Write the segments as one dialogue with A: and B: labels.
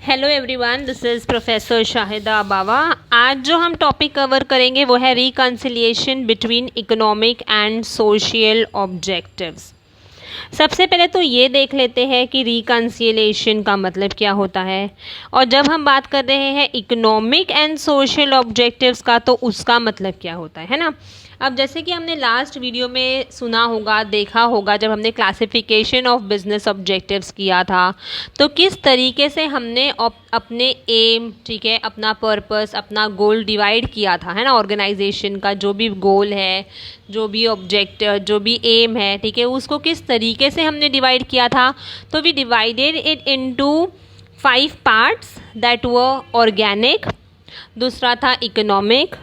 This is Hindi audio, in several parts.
A: Hello everyone, this is professor Shahida Bawa. आज जो हम टॉपिक कवर करेंगे वो है reconciliation between economic and social objectives. सबसे पहले तो ये देख लेते हैं कि रिकन्सिलिएशन का मतलब क्या होता है, और जब हम बात कर रहे हैं इकोनॉमिक एंड सोशल ऑब्जेक्टिव्स का तो उसका मतलब क्या होता है ना। अब जैसे कि हमने लास्ट वीडियो में सुना होगा, देखा होगा, जब हमने क्लासिफिकेशन ऑफ बिजनेस ऑब्जेक्टिव्स किया था तो किस तरीके से हमने अपने एम, ठीक है, अपना पर्पस, अपना गोल डिवाइड किया था, है ना। ऑर्गेनाइजेशन का जो भी गोल है, जो भी ऑब्जेक्ट, जो भी एम है, ठीक है, उसको किस तरीके से हमने डिवाइड किया था। तो we divided it into 5 parts that were organic, दूसरा था इकोनॉमिक,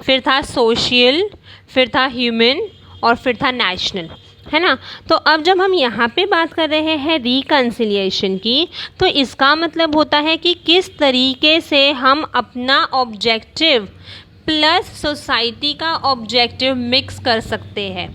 A: फिर था सोशल, फिर था ह्यूमन और फिर था नेशनल, है ना। तो अब जब हम यहाँ पे बात कर रहे हैं रिकन्सिलिएशन की, तो इसका मतलब होता है कि किस तरीके से हम अपना ऑब्जेक्टिव प्लस सोसाइटी का ऑब्जेक्टिव मिक्स कर सकते हैं,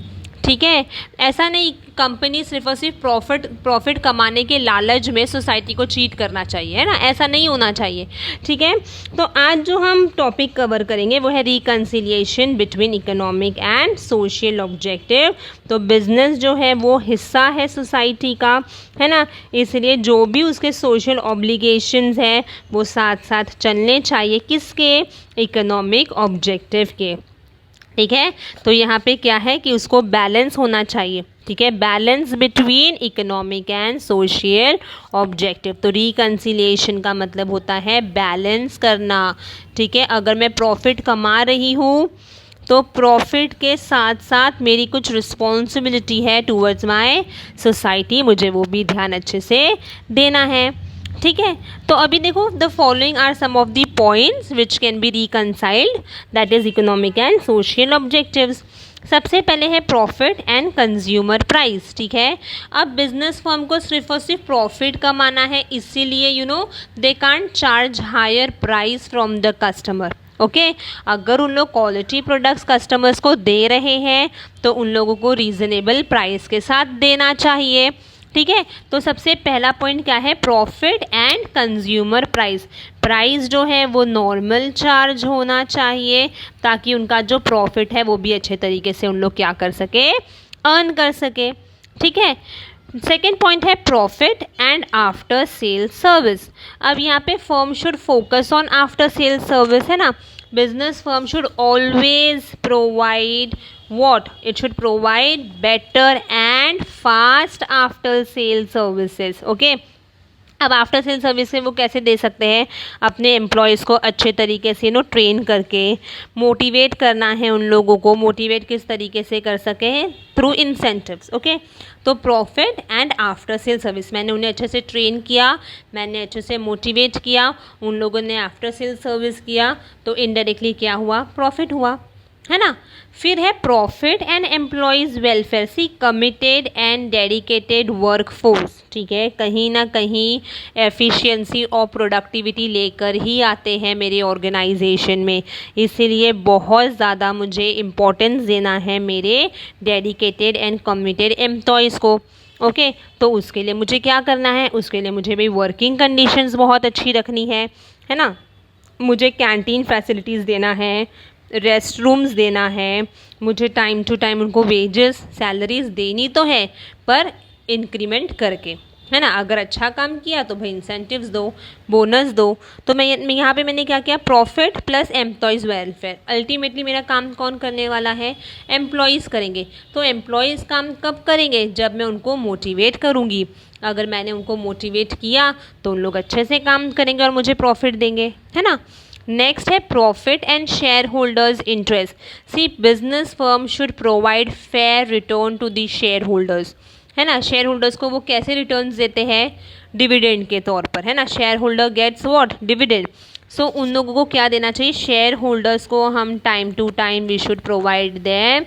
A: ठीक है। ऐसा नहीं कंपनी सिर्फ और सिर्फ प्रॉफिट कमाने के लालच में सोसाइटी को चीट करना चाहिए, है ना, ऐसा नहीं होना चाहिए, ठीक है। तो आज जो हम टॉपिक कवर करेंगे वो है reconciliation between economic and social objective. तो बिजनेस जो है वो हिस्सा है सोसाइटी का, है ना, इसलिए जो भी उसके सोशल ऑब्लिगेशंस हैं वो साथ साथ चलने चाहिए, किसके, इकोनॉमिक ऑब्जेक्टिव के, ठीक है। तो यहाँ पे क्या है कि उसको बैलेंस होना चाहिए, ठीक है, balance between economic and social objective. तो रिकन्सिलिएशन का मतलब होता है बैलेंस करना, ठीक है। अगर मैं प्रॉफिट कमा रही हूँ तो प्रॉफिट के साथ साथ मेरी कुछ रिस्पॉन्सिबिलिटी है टूवर्ड्स माय सोसाइटी, मुझे वो भी ध्यान अच्छे से देना है, ठीक है। तो अभी देखो, the following are some of the points which can be reconciled, that is economic and social objectives. सबसे पहले है प्रॉफिट एंड कंज्यूमर प्राइस, ठीक है। अब बिजनेस फर्म को सिर्फ और सिर्फ प्रॉफिट कमाना है, इसीलिए they can't charge higher price from the customer, okay. अगर उन लोग क्वालिटी प्रोडक्ट्स कस्टमर्स को दे रहे हैं तो उन लोगों को रीजनेबल प्राइस के साथ देना चाहिए, ठीक है। तो सबसे पहला पॉइंट क्या है, profit and consumer price. Price जो है वो नॉर्मल चार्ज होना चाहिए ताकि उनका जो प्रॉफिट है वो भी अच्छे तरीके से उन लोग क्या कर सके, अर्न कर सके, ठीक है। सेकेंड पॉइंट है profit and after sale service. अब यहाँ पे firm should focus on after sale service, है ना। Business firm should always provide what? It should provide better and fast after sale services, okay। अब आफ्टर सेल सर्विस वो कैसे दे सकते हैं, अपने एम्प्लॉयज़ को अच्छे तरीके से ट्रेन करके मोटिवेट करना है उन लोगों को। मोटिवेट किस तरीके से कर सके हैं, थ्रू इंसेंटिव्स, ओके। तो profit and after sale service, मैंने उन्हें अच्छे से ट्रेन किया, मैंने अच्छे से मोटिवेट किया, उन लोगों ने आफ्टर सेल सर्विस किया, तो इनडायरेक्टली क्या हुआ, प्रॉफिट हुआ, है ना। फिर है profit and employees welfare, see committed and dedicated workforce, ठीक है। कहीं ना कहीं एफिशिएंसी और प्रोडक्टिविटी लेकर ही आते हैं मेरे ऑर्गेनाइजेशन में, इसीलिए बहुत ज़्यादा मुझे इम्पोर्टेंस देना है मेरे डेडिकेटेड एंड कमिटेड एम्प्लॉयज़ को, ओके। तो उसके लिए मुझे क्या करना है, उसके लिए मुझे भी वर्किंग कंडीशंस बहुत अच्छी रखनी है ना। मुझे कैंटीन फैसिलिटीज़ देना है, रेस्ट रूम्स देना है, मुझे टाइम टू टाइम उनको वेजेस, सैलरीज देनी तो है, पर इंक्रीमेंट करके, है ना। अगर अच्छा काम किया तो भाई इंसेंटिव्स दो, बोनस दो। तो मैं यहाँ पे मैंने क्या किया, profit plus employees welfare. Ultimately मेरा काम कौन करने वाला है, एम्प्लॉयज़ करेंगे। तो एम्प्लॉयज़ काम कब करेंगे, जब मैं उनको मोटिवेट करूँगी। अगर मैंने उनको मोटिवेट किया तो उन लोग अच्छे से काम करेंगे और मुझे प्रॉफिट देंगे, है ना। नेक्स्ट है profit and shareholders interest. See business firm should provide fair return to the shareholders, है ना। शेयर होल्डर्स को वो कैसे रिटर्न्स देते हैं, डिविडेंड के तौर पर, है ना। Shareholder gets what, dividend. So उन लोगों को क्या देना चाहिए, शेयर होल्डर्स को हम time to time we should provide them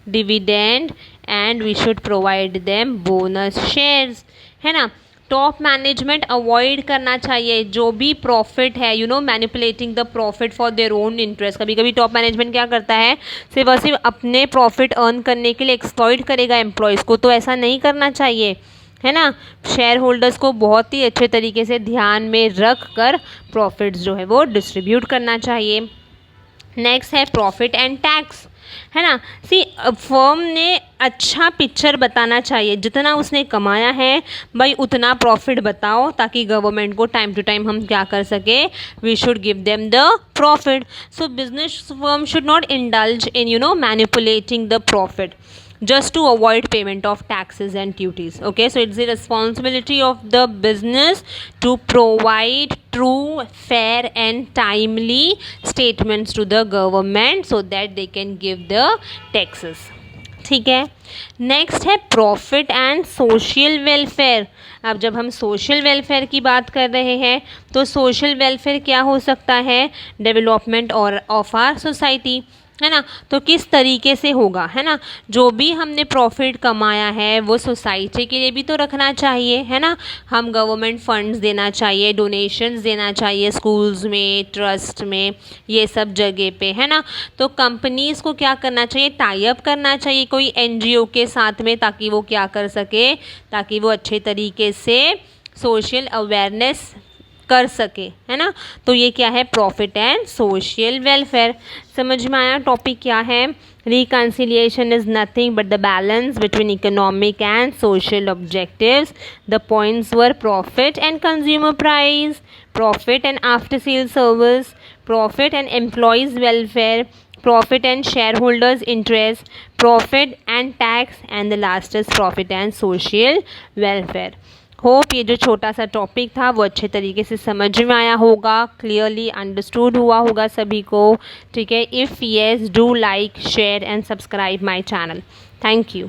A: dividend and we should provide them bonus shares, है ना। टॉप मैनेजमेंट अवॉइड करना चाहिए जो भी प्रॉफिट है, manipulating the profit for their own interest. कभी कभी टॉप मैनेजमेंट क्या करता है, सिर्फ और सिर्फ अपने प्रॉफिट अर्न करने के लिए एक्सप्लॉइट करेगा एम्प्लॉयज़ को, तो ऐसा नहीं करना चाहिए, है ना, शेयर होल्डर्स को बहुत ही अच्छे तरीके से ध्यान में रख कर प्रॉफिट्स जो है वो डिस्ट्रीब्यूट करना चाहिए। नेक्स्ट है प्रॉफिट एंड टैक्स, है ना। फर्म ने अच्छा पिक्चर बताना चाहिए, जितना उसने कमाया है भाई उतना प्रॉफिट बताओ, ताकि गवर्नमेंट को टाइम टू टाइम हम क्या कर सके, we should give them the profit. So business firm should not indulge in manipulating the profit just to avoid payment of taxes and duties. Okay, so it's the responsibility of the business to provide true, fair and timely statements to the government so that they can give the taxes. ठीक है। नेक्स्ट है प्रॉफिट एंड सोशल वेलफेयर। अब जब हम सोशल वेलफेयर की बात कर रहे हैं तो सोशल वेलफेयर क्या हो सकता है, डेवलपमेंट और ऑफ आर सोसाइटी, है ना। तो किस तरीके से होगा, है ना, जो भी हमने प्रॉफिट कमाया है वो सोसाइटी के लिए भी तो रखना चाहिए, है ना। हम गवर्नमेंट फंड्स देना चाहिए, डोनेशंस देना चाहिए स्कूल्स में, ट्रस्ट में, ये सब जगह पे, है ना। तो कंपनीज़ को क्या करना चाहिए, टाई अप करना चाहिए कोई एनजीओ के साथ में, ताकि वो क्या कर सके, ताकि वो अच्छे तरीके से सोशल अवेयरनेस कर सके, है ना। तो ये क्या है, प्रॉफिट एंड सोशल वेलफेयर। समझ में आया टॉपिक क्या है। Reconciliation is nothing but the balance between economic and social objectives. The points were profit and consumer price, profit and after sale service, profit and employees welfare, profit and shareholders interest, profit and tax, and the last is profit and social welfare. Hope ये जो छोटा सा टॉपिक था वो अच्छे तरीके से समझ में आया होगा, क्लियरली अंडरस्टूड हुआ होगा सभी को। ठीक है, if yes do like share and subscribe my channel. Thank you.